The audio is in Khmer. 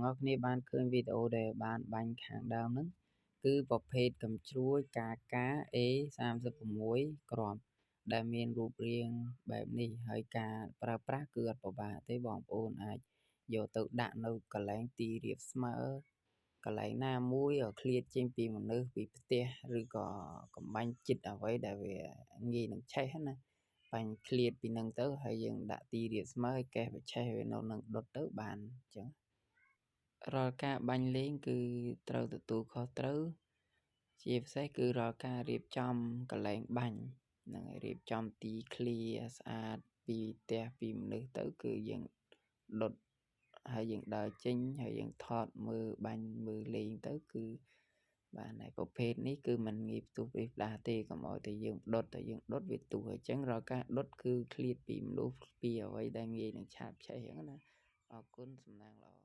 អស់គ្នាបានឃើញវីដេអូដែលបានបាញ់ខាងដើមហ្នឹងគឺប្រភេទកំជ្រួច KK A36 គ្រាប់ដែលមានរូបរាងបែបនេះហើយការប្រើប្រាស់គឺអត់ពិបាកទេបងប្អូនអាចយកទៅដាក់នៅកន្លែងទីរាបស្មើកន្លែងណាមួយឃ្លាតចេញពីមនុស្សពីផ្ទះឬក៏កំបាញ់ចិត្តអ្វីដែលវាងាយនឹងឆេះណាបាញ់ឃ្លាតពីនឹងទៅហើយយើងដាក់ទីរាបស្មើឲ្យកេះវាឆេះវានៅនឹងដុតទៅបានអញ្ចឹងរាល់ការបាញ់លេងគឺត្រូវទទួលខុសត្រូវជាពិសេសគឺរាល់ការរៀបចំកន្លែងបាញ់ហ្នឹងហើយរៀបចំទីឃ្លាស្អាតពីផ្ទះពីមនុស្សទៅគឺយើងដុតហើយយើងដើរចេញហើយយើងថតមើលបាញ់មើលលេងទៅគឺបានហើយប្រភេទនេះគឺมันងាយផ្ទុះពីផ្ដាទេកុំឲ្យតែយើងដុតវាទុះអញ្ចឹងរាល់ការដុតគឺឃ្លាតពីមនុស្សពីអ្វីដែលងាយនឹងឆាបឆេះអញ្ចឹងណាអរគុណសំណាងល្អ